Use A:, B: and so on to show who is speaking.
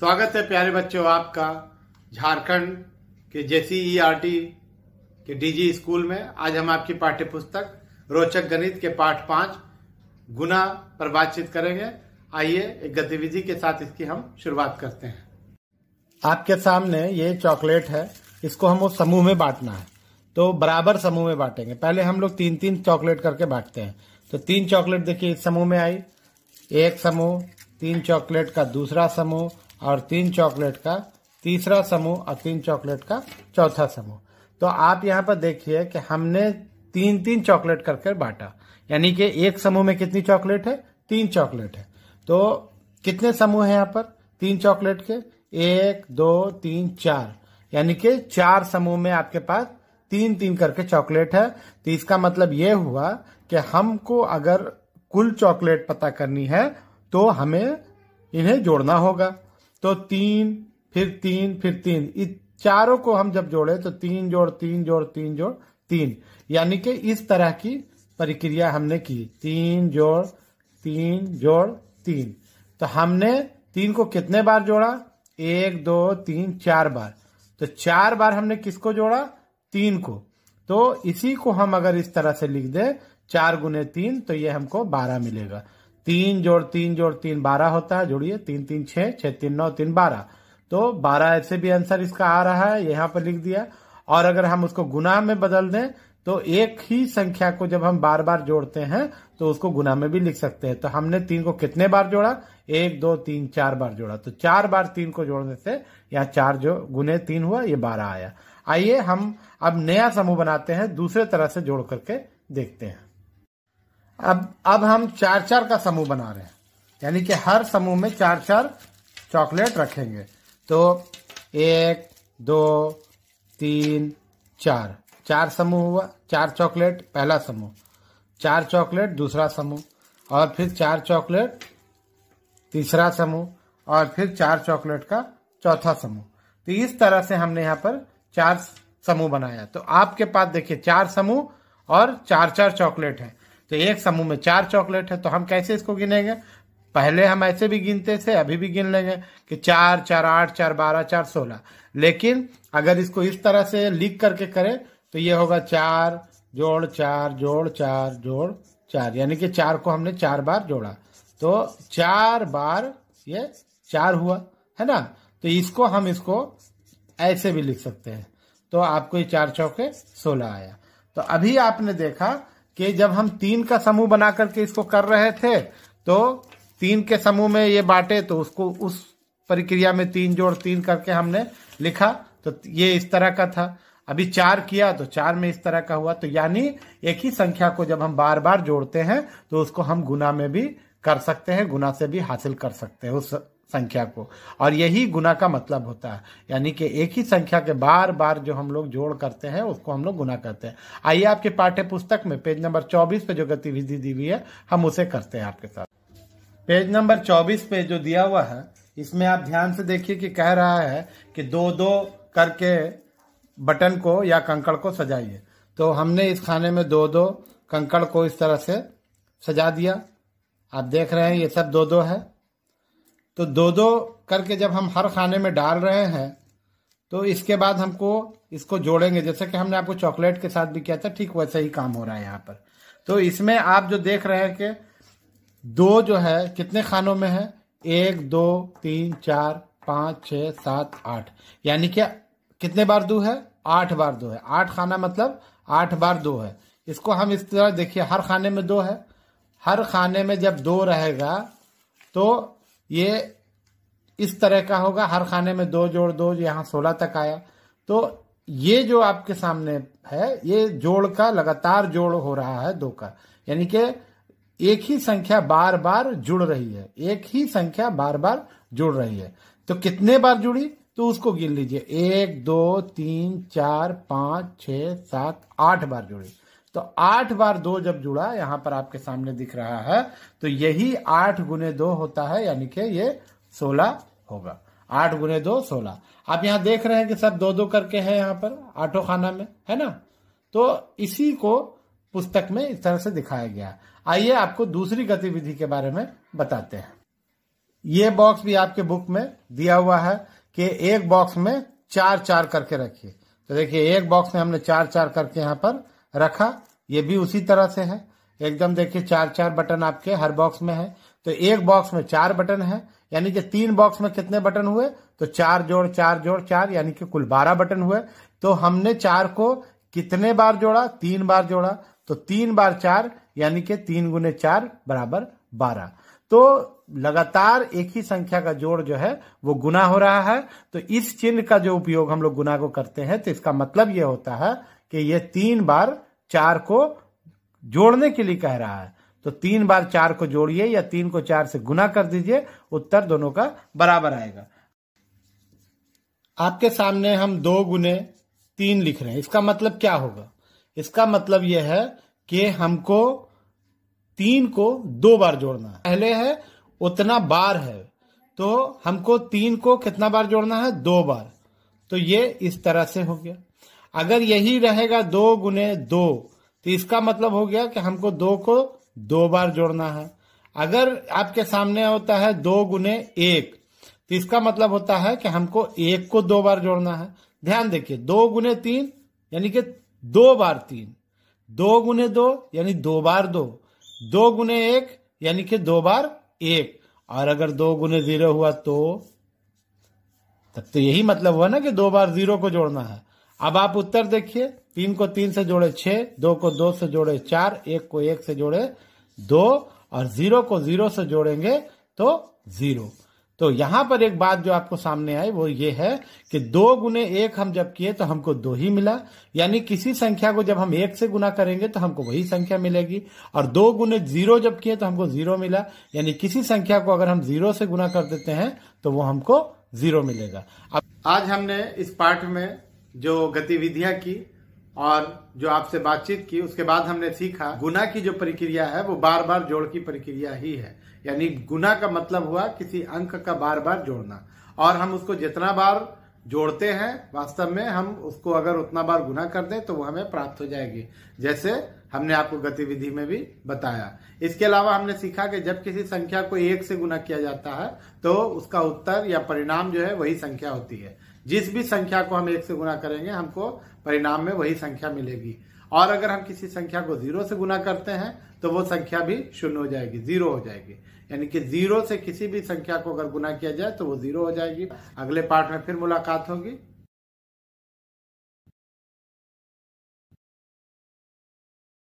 A: स्वागत है प्यारे बच्चों आपका झारखंड के JCERT के DG स्कूल में। आज हम आपकी पाठ्य पुस्तक रोचक गणित के पाठ 5 गुना पर बातचीत करेंगे। आइए एक गतिविधि के साथ इसकी हम शुरुआत करते हैं। आपके सामने ये चॉकलेट है, इसको हम उस समूह में बांटना है, तो बराबर समूह में बांटेंगे। पहले हम लोग 3-3 चॉकलेट करके बांटते हैं। तो 3 चॉकलेट देखिए इस समूह में आई, एक समूह, 3 चॉकलेट का दूसरा समूह और 3 चॉकलेट का तीसरा समूह और 3 चॉकलेट का चौथा समूह। तो आप यहाँ पर देखिए कि हमने 3-3 चॉकलेट करके बांटा, यानी कि एक समूह में कितनी चॉकलेट है? 3 चॉकलेट है। तो कितने समूह है यहाँ पर 3 चॉकलेट के? 1 2 3 4, यानी कि 4 समूह में आपके पास 3-3 करके चॉकलेट है। तो इसका मतलब ये हुआ कि हमको अगर कुल चॉकलेट पता करनी है तो हमें इन्हें जोड़ना होगा। तो 3 फिर 3 फिर 3, इस चारों को हम जब जोड़े तो 3 जोड़ 3 जोड़ 3 जोड़ 3, यानी कि इस तरह की प्रक्रिया हमने की। 3 जोड़ 3 जोड़ 3। तो हमने 3 को कितने बार जोड़ा? 1 2 3 4 बार। तो 4 बार हमने किसको जोड़ा? 3 को। तो इसी को हम अगर इस तरह से लिख दे 4 गुने 3, तो ये हमको 12 मिलेगा। 3 जोड़ 3 जोड़ 3 12 होता है। जोड़िए 3 3 6, 6 3 9, 3 12। तो 12 ऐसे भी आंसर इसका आ रहा है, यहाँ पर लिख दिया। और अगर हम उसको गुना में बदल दें तो एक ही संख्या को जब हम बार बार जोड़ते हैं तो उसको गुना में भी लिख सकते हैं। तो हमने 3 को कितने बार जोड़ा? 1 2 3 4 बार जोड़ा। तो 4 बार 3 को जोड़ने से यहाँ 4 जो गुने 3 हुआ, ये 12 आया। आइए हम अब नया समूह बनाते हैं, दूसरे तरह से जोड़ करके देखते हैं। अब हम 4-4 का समूह बना रहे हैं, यानी कि हर समूह में 4-4 चॉकलेट रखेंगे। तो 1 2 3 4, 4 समूह हुआ। 4 चॉकलेट पहला समूह, 4 चॉकलेट दूसरा समूह, और फिर 4 चॉकलेट तीसरा समूह, और फिर 4 चॉकलेट का चौथा समूह। तो इस तरह से हमने यहाँ पर 4 समूह बनाया। तो आपके पास देखिए 4 समूह और 4-4 चॉकलेट है। तो एक समूह में 4 चॉकलेट है। तो हम कैसे इसको गिनेंगे? पहले हम ऐसे भी गिनते थे, अभी भी गिन लेंगे कि 4 4 8 4 12 4 16। लेकिन अगर इसको इस तरह से लिख करके करें तो ये होगा 4 जोड़ 4 जोड़ 4 जोड़ 4, यानी कि 4 को हमने 4 बार जोड़ा। तो 4 बार ये 4 हुआ, है ना। तो इसको ऐसे भी लिख सकते हैं। तो आपको ये 4 चौके 16 आया। तो अभी आपने देखा कि जब हम 3 का समूह बना करके इसको कर रहे थे तो 3 के समूह में ये बांटे, तो उसको उस प्रक्रिया में 3 जोड़ 3 करके हमने लिखा, तो ये इस तरह का था। अभी 4 किया तो 4 में इस तरह का हुआ। तो यानी एक ही संख्या को जब हम बार बार जोड़ते हैं तो उसको हम गुना में भी कर सकते हैं, गुना से भी हासिल कर सकते हैं उस संख्या को। और यही गुना का मतलब होता है, यानी कि एक ही संख्या के बार बार जो हम लोग जोड़ करते हैं उसको हम लोग गुना करते हैं। आइए आपके पाठ्य पुस्तक में पेज नंबर 24 पे जो गतिविधि दी हुई है हम उसे करते हैं आपके साथ। पेज नंबर 24 पे जो दिया हुआ है इसमें आप ध्यान से देखिए कि कह रहा है कि 2-2 करके बटन को या कंकड़ को सजाइए। तो हमने इस खाने में 2-2 कंकड़ को इस तरह से सजा दिया। आप देख रहे हैं ये सब 2-2 है। तो 2-2 करके जब हम हर खाने में डाल रहे हैं तो इसके बाद हमको इसको जोड़ेंगे, जैसे कि हमने आपको चॉकलेट के साथ भी किया था, ठीक वैसे ही काम हो रहा है यहाँ पर। तो इसमें आप जो देख रहे हैं कि 2 जो है कितने खानों में है? 1 2 3 4 5 6 7 8, यानी कि कितने बार 2 है? 8 बार 2 है। 8 खाना मतलब 8 बार 2 है। इसको हम इस तरह देखिए, हर खाने में 2 है। हर खाने में जब 2 रहेगा तो ये इस तरह का होगा। हर खाने में 2 जोड़ 2, यहाँ 16 तक आया। तो ये जो आपके सामने है ये जोड़ का लगातार जोड़ हो रहा है 2 का, यानी कि एक ही संख्या बार बार जुड़ रही है, एक ही संख्या बार बार जुड़ रही है। तो कितने बार जुड़ी तो उसको गिन लीजिए। 1 2 3 4 5 6 7 8 बार जुड़ी। तो 8 बार 2 जब जुड़ा, यहाँ पर आपके सामने दिख रहा है, तो यही 8 गुने 2 होता है, यानी कि ये 16 होगा। 8 गुने 2 16। आप यहाँ देख रहे हैं कि सब 2-2 करके है यहाँ पर 8 खाना में, है ना। तो इसी को पुस्तक में इस तरह से दिखाया गया। आइए आपको दूसरी गतिविधि के बारे में बताते हैं। ये बॉक्स भी आपके बुक में दिया हुआ है कि एक बॉक्स में 4-4 करके रखिए। तो देखिए एक बॉक्स में हमने 4-4 करके यहाँ पर रखा, ये भी उसी तरह से है एकदम। देखिए 4-4 बटन आपके हर बॉक्स में है। तो एक बॉक्स में 4 बटन है, यानी कि 3 बॉक्स में कितने बटन हुए? तो 4 जोड़ 4 जोड़ 4, यानी कि कुल 12 बटन हुए। तो हमने 4 को कितने बार जोड़ा? 3 बार जोड़ा। तो 3 बार 4 यानी कि 3 गुने 4 बराबर 12। तो लगातार एक ही संख्या का जोड़ जो है वो गुना हो रहा है। तो इस चिन्ह का जो उपयोग हम लोग गुना को करते हैं, तो इसका मतलब ये होता है कि ये 3 बार 4 को जोड़ने के लिए कह रहा है। तो 3 बार 4 को जोड़िए या 3 को 4 से गुना कर दीजिए, उत्तर दोनों का बराबर आएगा। आपके सामने हम 2 गुने 3 लिख रहे हैं, इसका मतलब क्या होगा? इसका मतलब यह है कि हमको 3 को 2 बार जोड़ना है। पहले है उतना बार है, तो हमको 3 को कितना बार जोड़ना है? 2 बार। तो ये इस तरह से हो गया। अगर यही रहेगा 2 गुने 2, तो इसका मतलब हो गया कि हमको 2 को 2 बार जोड़ना है। अगर आपके सामने होता है 2 गुने 1, तो इसका मतलब होता है कि हमको 1 को 2 बार जोड़ना है। ध्यान देखिए 2 गुने 3 यानी कि 2 बार 3, 2 गुने 2 यानी 2 बार 2, 2 गुने 1 यानी कि 2 बार 1। और अगर 2 गुने 0 हुआ तो तब तो यही मतलब हुआ ना कि 2 बार 0 को जोड़ना है। अब आप उत्तर देखिए, 3 को 3 से जोड़े 6, 2 को 2 से जोड़े 4, 1 को 1 से जोड़े 2 और 0 को 0 से जोड़ेंगे तो 0। तो यहां पर एक बात जो आपको सामने आई वो ये है कि 2 गुने 1 हम जब किए तो हमको 2 ही मिला, यानी किसी संख्या को जब हम 1 से गुना करेंगे तो हमको वही संख्या मिलेगी। और 2 गुने 0 जब किए तो हमको 0 मिला, यानी किसी संख्या को अगर हम 0 से गुना कर देते हैं तो वो हमको 0 मिलेगा। अब आज हमने इस पाठ में जो गतिविधियां की और जो आपसे बातचीत की, उसके बाद हमने सीखा गुना की जो प्रक्रिया है वो बार बार जोड़ की प्रक्रिया ही है। यानी गुना का मतलब हुआ किसी अंक का बार बार जोड़ना, और हम उसको जितना बार जोड़ते हैं वास्तव में हम उसको अगर उतना बार गुना कर दें तो वो हमें प्राप्त हो जाएगी, जैसे हमने आपको गतिविधि में भी बताया। इसके अलावा हमने सीखा कि जब किसी संख्या को 1 से गुना किया जाता है तो उसका उत्तर या परिणाम जो है वही संख्या होती है। जिस भी संख्या को हम 1 से गुना करेंगे हमको परिणाम में वही संख्या मिलेगी। और अगर हम किसी संख्या को 0 से गुना करते हैं तो वो संख्या भी शून्य हो जाएगी, 0 हो जाएगी। यानी कि 0 से किसी भी संख्या को अगर गुना किया जाए तो वो 0 हो जाएगी। अगले पार्ट में फिर मुलाकात होगी।